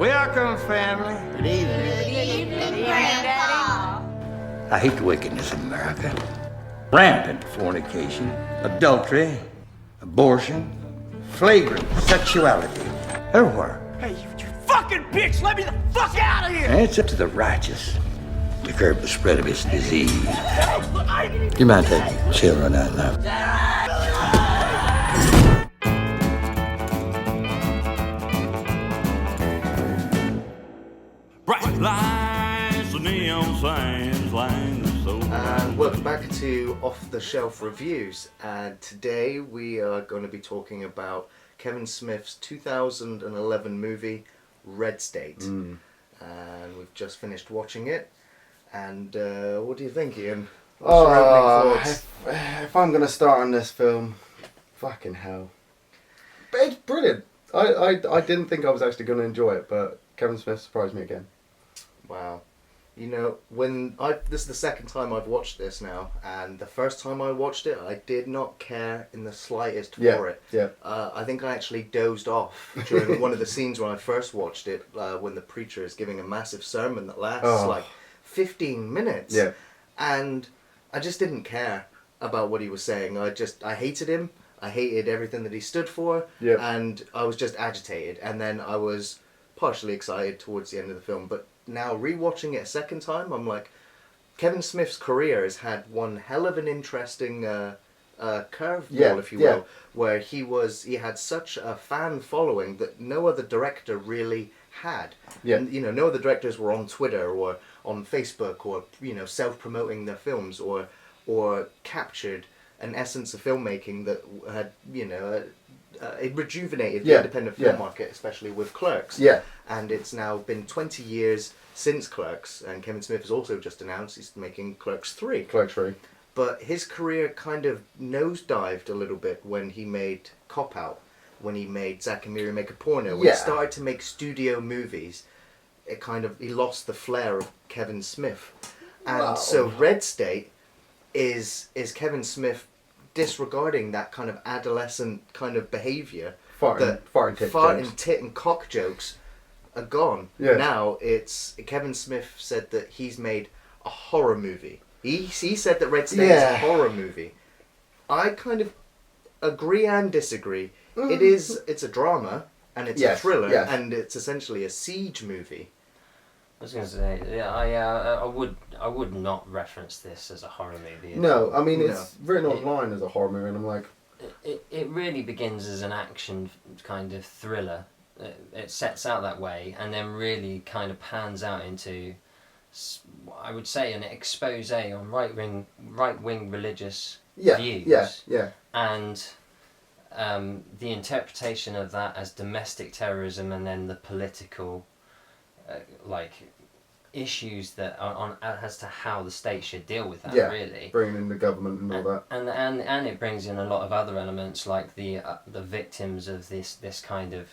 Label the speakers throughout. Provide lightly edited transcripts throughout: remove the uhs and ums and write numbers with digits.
Speaker 1: Welcome, family. Good evening. I hate the wickedness in America. Rampant fornication, adultery, abortion, flagrant sexuality. Everywhere.
Speaker 2: Hey, you fucking bitch! Let me the fuck out of here!
Speaker 1: And it's up to the righteous to curb the spread of this disease. Do you mind taking a chill on that now?
Speaker 2: Bright lights, the neon signs, lines so
Speaker 3: And welcome back to Off the Shelf Reviews. And today we are going to be talking about Kevin Smith's 2011 movie Red State. And we've just finished watching it. And what do you think, Ian? What's your opening thoughts?
Speaker 4: If I'm going to start on this film, fucking hell. But it's brilliant. I didn't think I was actually going to enjoy it, but Kevin Smith surprised me again.
Speaker 3: Wow. You know, this is the second time I've watched this now, and the first time I watched it, I did not care in the slightest for it.
Speaker 4: Yeah.
Speaker 3: I think I actually dozed off during one of the scenes when I first watched it, when the preacher is giving a massive sermon that lasts like 15 minutes.
Speaker 4: Yeah.
Speaker 3: And I just didn't care about what he was saying. I hated him. I hated everything that he stood for.
Speaker 4: Yeah.
Speaker 3: And I was just agitated. And then I was partially excited towards the end of the film. But now rewatching it a second time, I'm like, Kevin Smith's career has had one hell of an interesting curveball, if you will, where he had such a fan following that no other director really had.
Speaker 4: Yeah.
Speaker 3: And, you know, no other directors were on Twitter or on Facebook or, you know, self-promoting their films or captured an essence of filmmaking that had, you know, it rejuvenated the independent film market, especially with Clerks.
Speaker 4: Yeah.
Speaker 3: And it's now been 20 years since Clerks, and Kevin Smith has also just announced he's making Clerks 3.
Speaker 4: Clerks 3.
Speaker 3: But his career kind of nosedived a little bit when he made Cop Out, when he made Zack and Miri Make a Porno. When he started to make studio movies, he lost the flair of Kevin Smith. And so Red State is Kevin Smith disregarding that kind of adolescent kind of behaviour. Fart and tit and cock jokes are gone.
Speaker 4: Yeah.
Speaker 3: Now it's Kevin Smith said that he's made a horror movie. He said that Red State is a horror movie. I kind of agree and disagree. It's a drama and it's a thriller and it's essentially a siege movie.
Speaker 5: I was going to say, I would not reference this as a horror movie.
Speaker 4: No, I mean, it's written online as a horror movie, and I'm like...
Speaker 5: It really begins as an action kind of thriller. It sets out that way, and then really kind of pans out into, I would say, an expose on right-wing religious views. And the interpretation of that as domestic terrorism, and then the political... issues that are on as to how the state should deal with that. Really
Speaker 4: bringing in the government and all that,
Speaker 5: and it brings in a lot of other elements like the victims of this kind of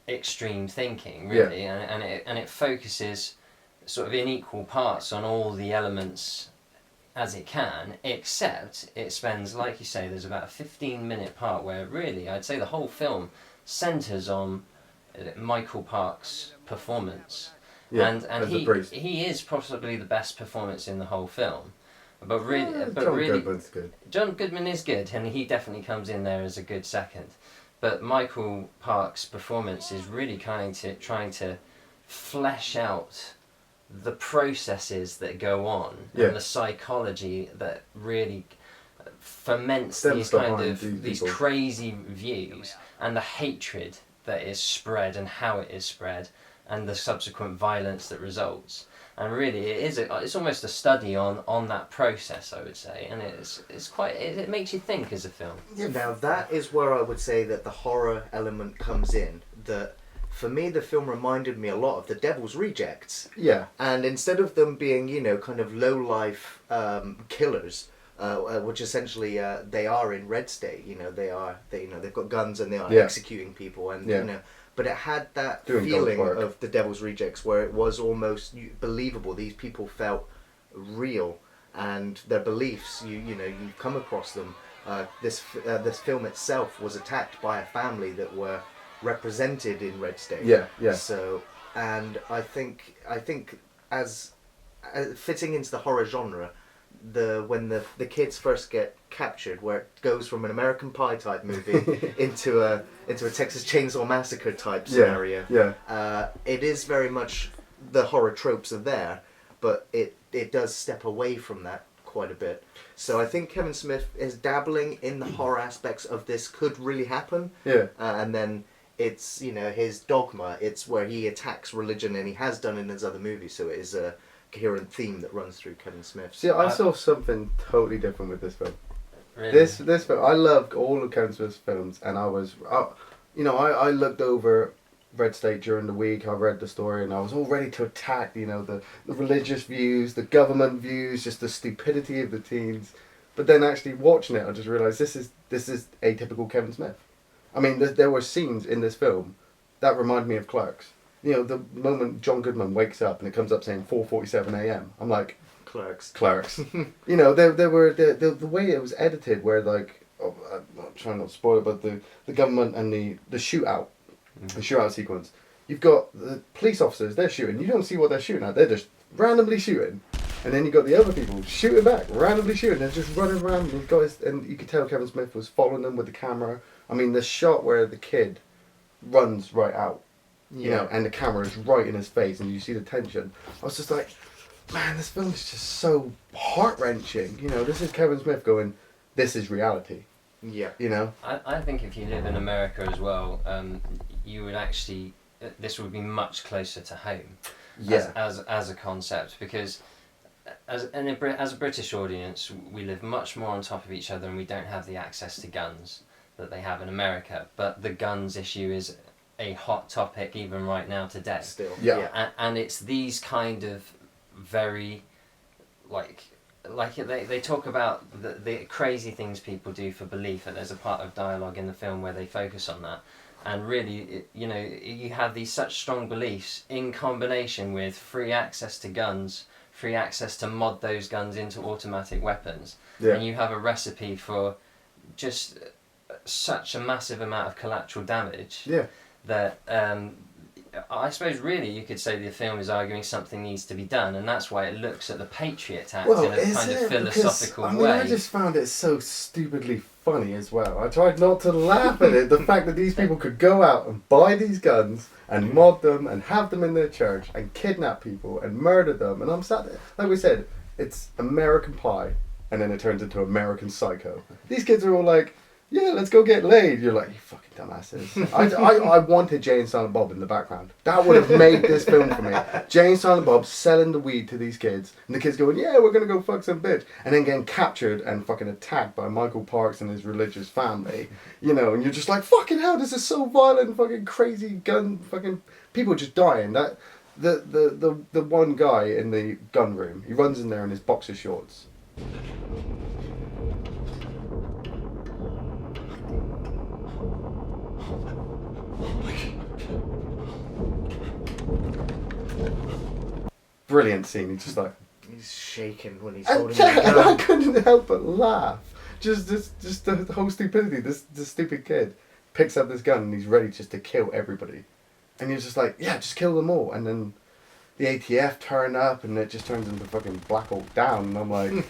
Speaker 5: extreme thinking, really, and it focuses sort of in equal parts on all the elements as it can, except it spends, like you say, there's about a 15-minute part where really I'd say the whole film centres on Michael Park's performance, and he is possibly the best performance in the whole film, but
Speaker 4: Goodman's good.
Speaker 5: John Goodman is good, and he definitely comes in there as a good second, but Michael Park's performance is really trying to flesh out the processes that go on and the psychology that really ferments these crazy views and the hatred that is spread and how it is spread and the subsequent violence that results. And really it's almost a study on that process, I would say, and it makes you think as a film.
Speaker 3: Now that is where I would say that the horror element comes in. That for me the film reminded me a lot of The Devil's Rejects.
Speaker 4: Yeah. And
Speaker 3: instead of them being, you know, kind of low life killers, which essentially they are in Red State. You know, they've got guns and they are executing people, and you know, but it had that feeling of The Devil's Rejects where it was almost believable. These people felt real, and their beliefs. You come across them. This film itself was attacked by a family that were represented in Red State.
Speaker 4: Yeah, yeah.
Speaker 3: So, and I think as fitting into the horror genre, when the kids first get captured, where it goes from an American Pie type movie into a Texas Chainsaw Massacre type scenario.
Speaker 4: Yeah.
Speaker 3: It is very much the horror tropes are there, but it does step away from that quite a bit. So I think Kevin Smith is dabbling in the horror aspects of this could really happen.
Speaker 4: Yeah.
Speaker 3: And then it's, his dogma. It's where he attacks religion, and he has done in his other movies. So it is a coherent theme that runs through Kevin Smith.
Speaker 4: See, I saw something totally different with this film.
Speaker 5: Really?
Speaker 4: This film, I loved all of Kevin Smith's films, and I looked over Red State during the week. I read the story, and I was all ready to attack, the religious views, the government views, just the stupidity of the teens. But then actually watching it, I just realised this is atypical Kevin Smith. I mean, there were scenes in this film that remind me of Clerks. The moment John Goodman wakes up and it comes up saying 4:47 a.m. I'm like,
Speaker 3: Clerks.
Speaker 4: There were the way it was edited, where like, I'm trying not to spoil it, but the government and the shootout, the shootout sequence. You've got the police officers, they're shooting. You don't see what they're shooting at. They're just randomly shooting, and then you got the other people shooting back, randomly shooting. They're just running around. And you could tell Kevin Smith was following them with the camera. I mean, the shot where the kid runs right out. And the camera is right in his face, and you see the tension. I was just like, man, this film is just so heart-wrenching. This is Kevin Smith going, this is reality.
Speaker 3: Yeah.
Speaker 5: I think if you live in America as well, you would actually, this would be much closer to home.
Speaker 4: Yeah.
Speaker 5: As a concept, because as a British audience, we live much more on top of each other, and we don't have the access to guns that they have in America. But the guns issue is a hot topic even right now today.
Speaker 3: Still.
Speaker 4: Yeah.
Speaker 5: And it's these kind of very, like they talk about the crazy things people do for belief, and there's a part of dialogue in the film where they focus on that. And really, you have these such strong beliefs in combination with free access to guns, free access to mod those guns into automatic weapons.
Speaker 4: Yeah.
Speaker 5: And you have a recipe for just such a massive amount of collateral damage.
Speaker 4: Yeah.
Speaker 5: That I suppose really you could say the film is arguing something needs to be done, and that's why it looks at the Patriot Act in a kind of philosophical way.
Speaker 4: I just found it so stupidly funny as well. I tried not to laugh at it. The fact that these people could go out and buy these guns and mod them and have them in their church and kidnap people and murder them, and I'm sat there, like we said, it's American Pie, and then it turns into American Psycho. These kids are all like, yeah, let's go get laid. You're like, you fucking dumbasses. I wanted Jay and Silent Bob in the background. That would have made this film for me. Jay and Silent Bob selling the weed to these kids, and the kids going, yeah, we're going to go fuck some bitch. And then getting captured and fucking attacked by Michael Parks and his religious family. And you're just like, fucking hell, this is so violent, fucking crazy gun, fucking people just dying. That the one guy in the gun room, he runs in there in his boxer shorts. Brilliant scene. He's just like,
Speaker 3: He's shaking when he's
Speaker 4: and
Speaker 3: holding the gun.
Speaker 4: I couldn't help but laugh. Just the whole stupidity. This stupid kid picks up this gun and he's ready just to kill everybody, and you're just like, yeah, just kill them all. And then the ATF turn up, and it just turns into fucking Black Hawk Down. And I'm like,
Speaker 2: You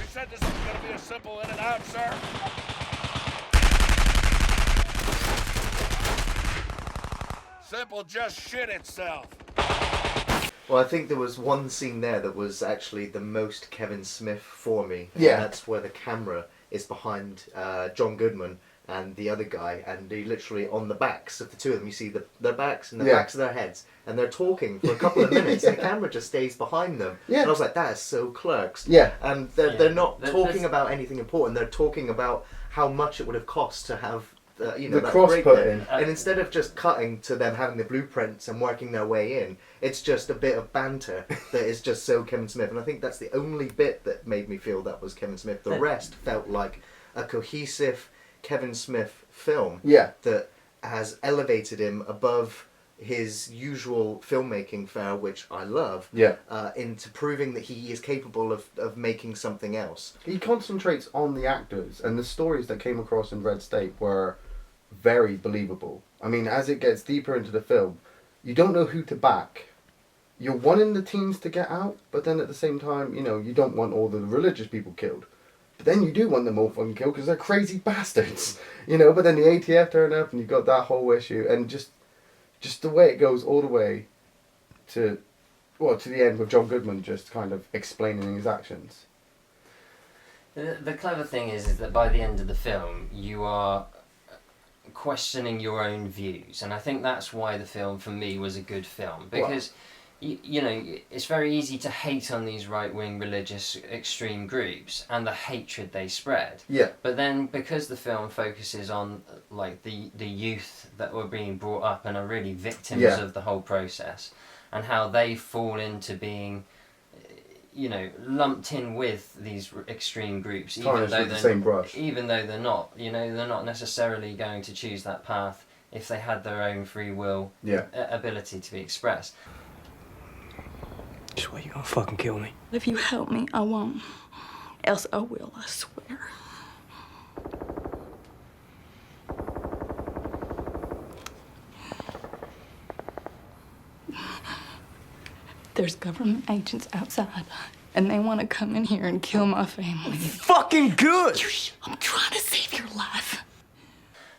Speaker 2: said this was going to be a simple in and out, sir. Simple just shit itself.
Speaker 3: Well, I think there was one scene there that was actually the most Kevin Smith for me.
Speaker 4: Yeah.
Speaker 3: And that's where the camera is behind John Goodman and the other guy, and they literally on the backs of the two of them, you see their backs and the backs of their heads, and they're talking for a couple of minutes, and the camera just stays behind them.
Speaker 4: Yeah.
Speaker 3: And I was like, that is so Clerks.
Speaker 4: Yeah.
Speaker 3: And they're not talking about anything important. They're talking about how much it would have cost to have
Speaker 4: the
Speaker 3: that
Speaker 4: cross
Speaker 3: break
Speaker 4: put
Speaker 3: there.
Speaker 4: in.
Speaker 3: And instead of just cutting to them having the blueprints and working their way in, it's just a bit of banter that is just so Kevin Smith. And I think that's the only bit that made me feel that was Kevin Smith. The rest felt like a cohesive Kevin Smith film that has elevated him above his usual filmmaking fare, which I love, into proving that he is capable of making something else.
Speaker 4: He concentrates on the actors, and the stories that came across in Red State were very believable. I mean, as it gets deeper into the film, you don't know who to back. You're wanting the teens to get out, but then at the same time, you know, you don't want all the religious people killed. But then you do want them all fucking killed because they're crazy bastards, you know. But then the ATF turn up and you've got that whole issue, and just the way it goes all the way to the end with John Goodman just kind of explaining his actions.
Speaker 5: The clever thing is that by the end of the film, you are questioning your own views, and I think that's why the film for me was a good film, because you know, it's very easy to hate on these right-wing religious extreme groups and the hatred they spread.
Speaker 4: Yeah.
Speaker 5: But then because the film focuses on like the youth that were being brought up and are really victims of the whole process, and how they fall into being, you know, lumped in with these extreme groups, even though they're not, you know, they're not necessarily going to choose that path if they had their own free will, ability to be expressed.
Speaker 6: Swear you gonna fucking kill me.
Speaker 7: If you help me, I won't. Else I will, I swear. There's government agents outside, and they want to come in here and kill my family.
Speaker 6: Fucking good!
Speaker 7: I'm trying to save your life.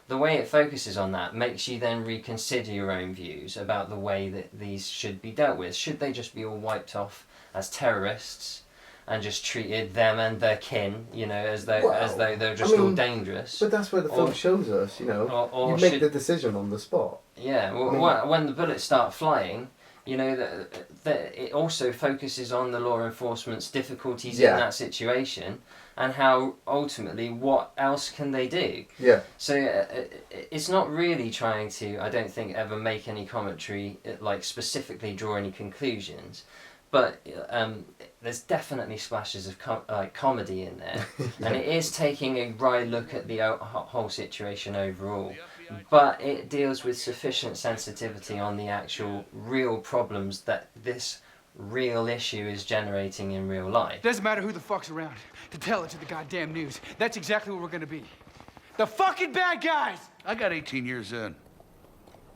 Speaker 5: The way it focuses on that makes you then reconsider your own views about the way that these should be dealt with. Should they just be all wiped off as terrorists and just treated them and their kin, you know, as though they're just all dangerous?
Speaker 4: But that's where the film shows us, you know, you make the decision on the spot.
Speaker 5: Yeah, well, when the bullets start flying, you know, that it also focuses on the law enforcement's difficulties in that situation, and how ultimately what else can they do? Yeah. So it's not really trying to, I don't think, ever make any commentary, like specifically draw any conclusions, but there's definitely splashes of comedy in there, and it is taking a wry look at the whole situation overall. But it deals with sufficient sensitivity on the actual real problems that this real issue is generating in real life.
Speaker 6: Doesn't matter who the fuck's around to tell it to the goddamn news. That's exactly what we're gonna be. The fucking bad guys!
Speaker 2: I got 18 years in.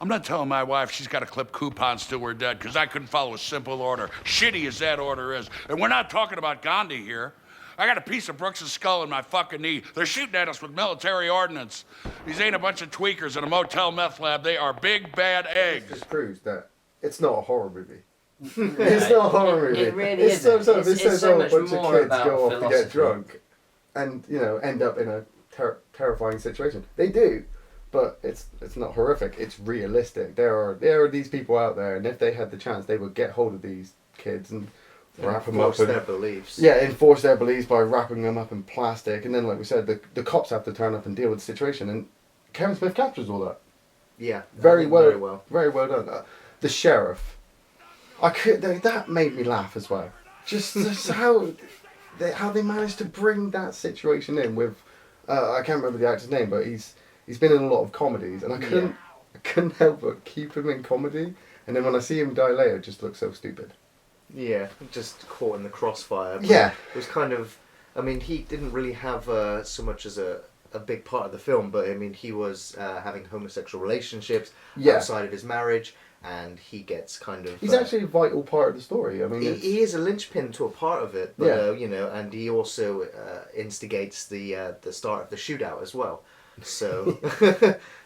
Speaker 2: I'm not telling my wife she's got to clip coupons till we're dead because I couldn't follow a simple order, shitty as that order is. And we're not talking about Gandhi here. I got a piece of Brooks' skull in my fucking knee. They're shooting at us with military ordnance. These ain't a bunch of tweakers in a motel meth lab. They are big, bad eggs.
Speaker 4: It proves that it's not a horror movie. It's not a horror movie.
Speaker 5: It really isn't. It's so much
Speaker 4: a bunch
Speaker 5: more
Speaker 4: of kids
Speaker 5: about
Speaker 4: go off
Speaker 5: philosophy.
Speaker 4: to get drunk and, you know, end up in a terrifying situation. They do, but it's not horrific. It's realistic. There are these people out there, and if they had the chance, they would get hold of these kids and wrap them up.
Speaker 3: Enforce their beliefs.
Speaker 4: Yeah, enforce their beliefs by wrapping them up in plastic, and then, like we said, the cops have to turn up and deal with the situation, and Kevin Smith captures all that.
Speaker 3: Yeah,
Speaker 4: very well done. The sheriff, that made me laugh as well. Just how they managed to bring that situation in with, I can't remember the actor's name, but he's been in a lot of comedies, and I couldn't help but keep him in comedy, and then when I see him die later, it just looks so stupid.
Speaker 3: Yeah, just caught in the crossfire. But
Speaker 4: yeah.
Speaker 3: It was kind of, I mean, he didn't really have so much as a big part of the film, but I mean, he was having homosexual relationships outside of his marriage, and he gets kind of...
Speaker 4: He's actually a vital part of the story. I mean,
Speaker 3: he is a linchpin to a part of it, but, you know, and he also instigates the start of the shootout as well. So,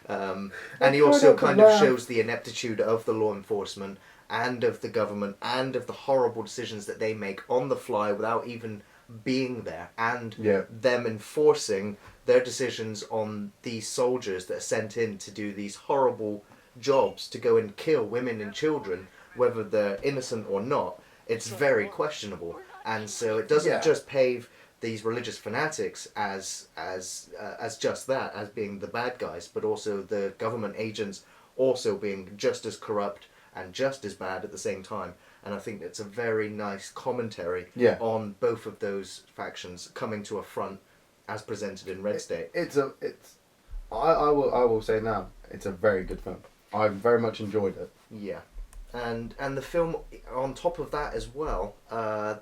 Speaker 3: and he also kind of shows the ineptitude of the law enforcement and of the government and of the horrible decisions that they make on the fly without even being there, and them enforcing their decisions on these soldiers that are sent in to do these horrible jobs, to go and kill women and children, whether they're innocent or not. It's very questionable, and so it doesn't just pave these religious fanatics as just that, as being the bad guys, but also the government agents also being just as corrupt and just as bad at the same time. And I think it's a very nice commentary on both of those factions coming to a front as presented in Red State.
Speaker 4: I will say now, it's a very good film. I very much enjoyed it.
Speaker 3: Yeah. And the film, on top of that as well,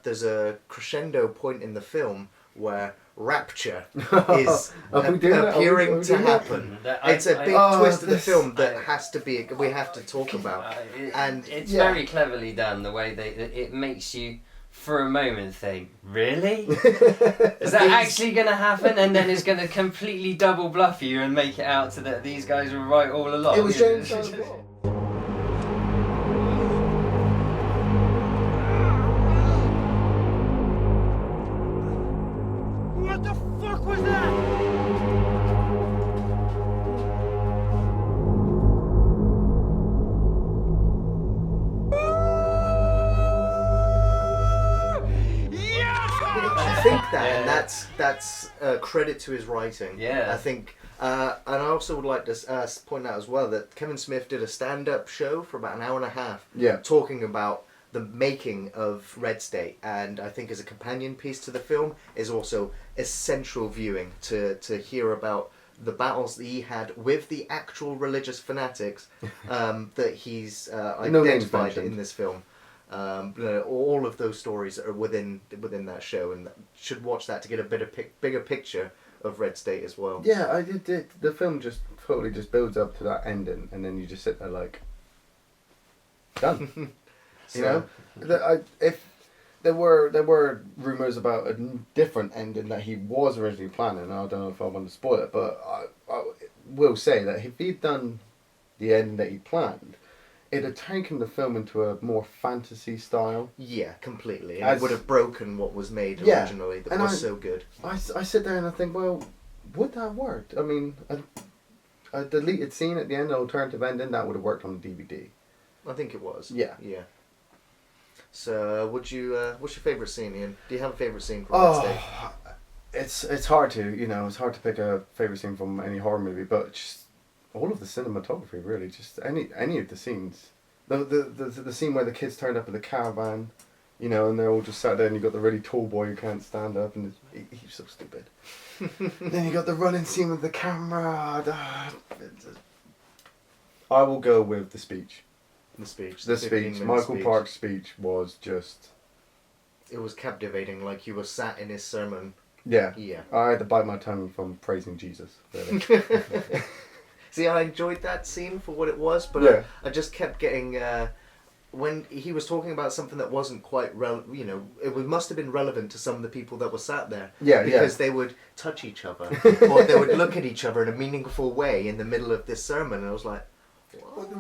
Speaker 3: there's a crescendo point in the film where rapture is
Speaker 4: we doing that?
Speaker 3: appearing
Speaker 4: Are we
Speaker 3: to
Speaker 4: doing that?
Speaker 3: happen.
Speaker 5: I-
Speaker 3: It's a big
Speaker 5: I-
Speaker 3: twist of the
Speaker 4: this-
Speaker 3: film that has to be. We have to talk about. And
Speaker 5: it's
Speaker 4: yeah.
Speaker 5: very cleverly done, the way it makes you, for a moment, think, really? Is that actually going to happen? And then it's going to completely double bluff you and make it out to that these guys were right all along.
Speaker 4: It was James Bond's
Speaker 6: What the fuck was that?
Speaker 3: I think that, and that's credit to his writing.
Speaker 5: Yeah.
Speaker 3: I think, and I also would like to point out as well that Kevin Smith did a stand-up show for about an hour and a half,
Speaker 4: Yeah.
Speaker 3: talking about the making of Red State, and I think as a companion piece to the film is also essential viewing to hear about the battles that he had with the actual religious fanatics that he's
Speaker 4: No names
Speaker 3: identified
Speaker 4: mentioned.
Speaker 3: in this film. All of those stories are within that show, and should watch that to get a bigger picture of Red State as well.
Speaker 4: Yeah, I did. The film just totally just builds up to that ending, and then you just sit there like, done. You know, if there were rumors about a different ending that he was originally planning. And I don't know if I want to spoil it, but I will say that if he'd done the ending that he planned, it had taken the film into a more fantasy style.
Speaker 3: Yeah, completely.
Speaker 4: As-
Speaker 3: And it would have broken what was made
Speaker 4: Yeah,
Speaker 3: originally that
Speaker 4: and
Speaker 3: was
Speaker 4: I-
Speaker 3: so good.
Speaker 4: I sit there and I think, well, would that work? I mean, a deleted scene at the end, an alternative ending, that would have worked on the DVD.
Speaker 3: I think it was.
Speaker 4: Yeah.
Speaker 3: Yeah. So, what's your favourite scene, Ian? Do you have a favourite scene from Red State?
Speaker 4: Oh, it's hard to, it's hard to pick a favourite scene from any horror movie, but just all of the cinematography, really, just any of the scenes. The scene where the kids turned up at the caravan, and they're all just sat there, and you got the really tall boy who can't stand up, and he's so stupid. Then you got the running scene with the camera. I will go with the speech.
Speaker 3: The speech.
Speaker 4: The
Speaker 3: 15-minute
Speaker 4: speech. Michael
Speaker 3: speech.
Speaker 4: Park's speech was just...
Speaker 3: It was captivating, like you were sat in his sermon.
Speaker 4: Yeah.
Speaker 3: Yeah.
Speaker 4: I had to bite my tongue from praising Jesus, really.
Speaker 3: See, I enjoyed that scene for what it was, but
Speaker 4: Yeah.
Speaker 3: I just kept getting... when he was talking about something that wasn't quite it must have been relevant to some of the people that were sat there.
Speaker 4: Yeah,
Speaker 3: because they would touch each other, or they would look at each other in a meaningful way in the middle of this sermon, and I was like,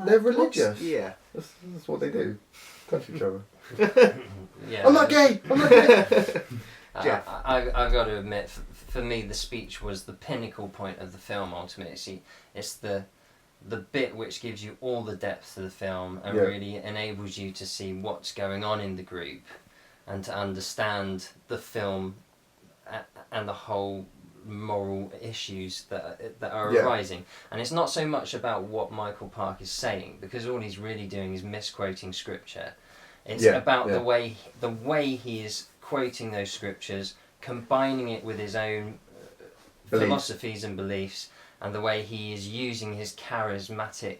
Speaker 4: They're religious.
Speaker 3: Yeah.
Speaker 4: That's what they do. Touch each other.
Speaker 5: Yeah,
Speaker 4: I'm not gay! I'm not gay!
Speaker 3: Geoff.
Speaker 5: I've got to admit, for me, the speech was the pinnacle point of the film. Ultimately, it's the bit which gives you all the depth to the film and
Speaker 4: Yeah.
Speaker 5: really enables you to see what's going on in the group and to understand the film and the whole moral issues that are
Speaker 4: Yeah.
Speaker 5: arising. And it's not so much about what Michael Park is saying, because all he's really doing is misquoting scripture. It's
Speaker 4: Yeah,
Speaker 5: about
Speaker 4: yeah.
Speaker 5: the way he is quoting those scriptures, combining it with his own
Speaker 4: Beliefs.
Speaker 5: philosophies and beliefs, and the way he is using his charismatic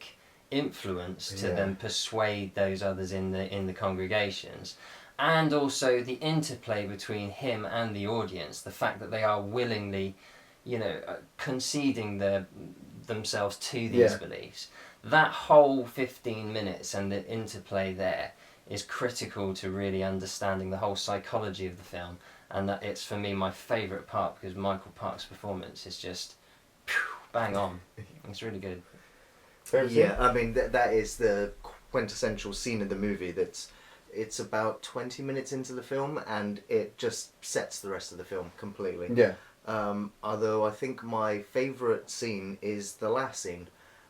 Speaker 5: influence to
Speaker 4: Yeah.
Speaker 5: then persuade those others in the congregations, and also the interplay between him and the audience, the fact that they are willingly, conceding themselves to these
Speaker 4: Yeah.
Speaker 5: beliefs. That whole 15 minutes and the interplay there is critical to really understanding the whole psychology of the film, and that it's, for me, my favourite part, because Michael Park's performance is just bang on. It's really good.
Speaker 3: Yeah, I mean that is the quintessential scene of the movie. It's about 20 minutes into the film, and it just sets the rest of the film completely.
Speaker 4: Yeah.
Speaker 3: Although I think my favourite scene is the last scene.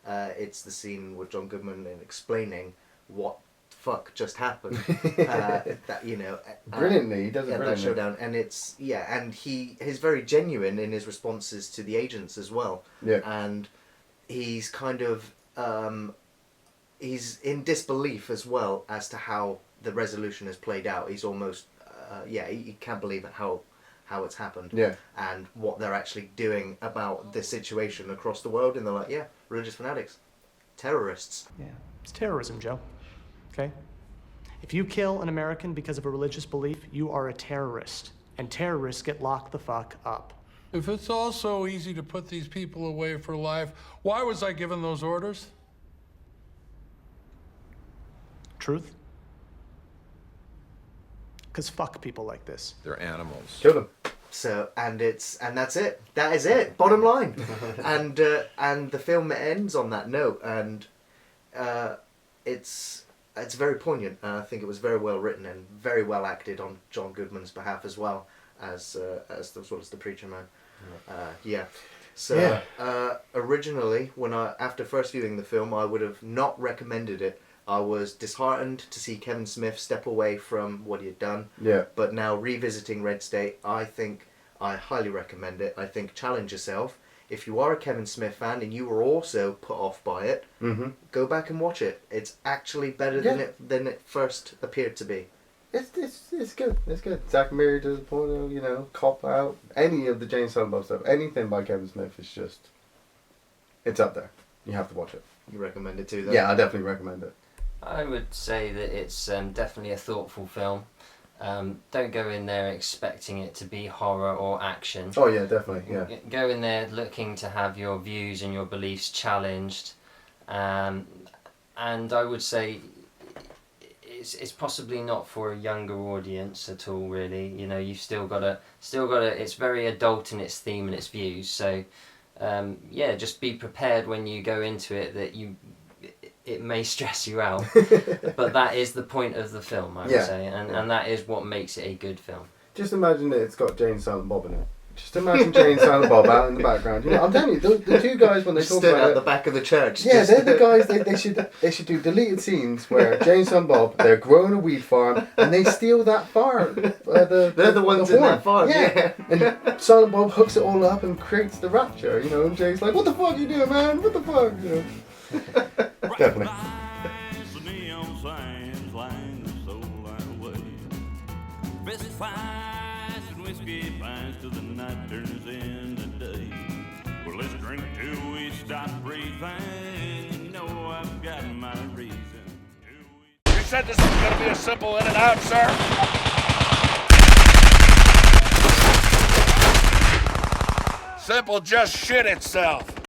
Speaker 3: It's the scene with John Goodman and explaining what the fuck just happened.
Speaker 4: Brilliantly, he does it
Speaker 3: that
Speaker 4: brilliantly.
Speaker 3: showdown, and and he's very genuine in his responses to the agents as well.
Speaker 4: Yeah.
Speaker 3: And he's kind of he's in disbelief as well as to how the resolution has played out. He's almost he can't believe it how it's happened.
Speaker 4: Yeah.
Speaker 3: And what they're actually doing about this situation across the world, and they're like, religious fanatics, terrorists.
Speaker 8: Yeah, it's terrorism, Joe. Okay? If you kill an American because of a religious belief, you are a terrorist. and terrorists get locked the fuck up.
Speaker 2: If it's all so easy to put these people away for life, why was I given those orders?
Speaker 8: Truth? Because fuck people like this.
Speaker 9: They're animals.
Speaker 4: Kill them.
Speaker 3: So and that's it. That is it. Bottom line. and the film ends on that note, and it's very poignant. And I think it was very well written and very well acted on John Goodman's behalf as well as the preacher man. So originally, after first viewing the film, I would have not recommended it. I was disheartened to see Kevin Smith step away from what he had done.
Speaker 4: Yeah.
Speaker 3: But now revisiting Red State, I think I highly recommend it. I think challenge yourself. If you are a Kevin Smith fan and you were also put off by it, go back and watch it. It's actually better than it first appeared to be.
Speaker 4: It's good. It's good. Zack Miri does porno, you know, Cop Out, any of the Jane Silent Bob stuff, anything by Kevin Smith is just, it's up there. You have to watch it.
Speaker 3: You recommend it too, then?
Speaker 4: Yeah, I definitely recommend it.
Speaker 5: I would say that it's definitely a thoughtful film. Don't go in there expecting it to be horror or action.
Speaker 4: Oh yeah, definitely, yeah.
Speaker 5: Go in there looking to have your views and your beliefs challenged. And I would say it's possibly not for a younger audience at all, really. You know, you've still got to, it's very adult in its theme and its views. So, just be prepared when you go into it that it may stress you out, but that is the point of the film, I would say, and that is what makes it a good film.
Speaker 4: Just imagine that it's got Jane Silent Bob in it. Just imagine Jane Silent Bob out in the background. You know, I'm telling you, the two guys when they talk
Speaker 3: stood
Speaker 4: about
Speaker 3: at the back of the church.
Speaker 4: Yeah, they're the guys. They should do deleted scenes where Jane Silent Bob, they're growing a weed farm and they steal that farm.
Speaker 3: They're the ones in that farm. Yeah.
Speaker 4: And Silent Bob hooks it all up and creates the rapture. You know, and Jane's like, "What the fuck you doing, man? What the fuck?" You know. Definitely.
Speaker 10: Whiskey pines till the night turns into day. Well, let's drink till we stop breathing. You know I've got my reason.
Speaker 2: You said this was going to be a simple in and out, sir? Simple just shit itself.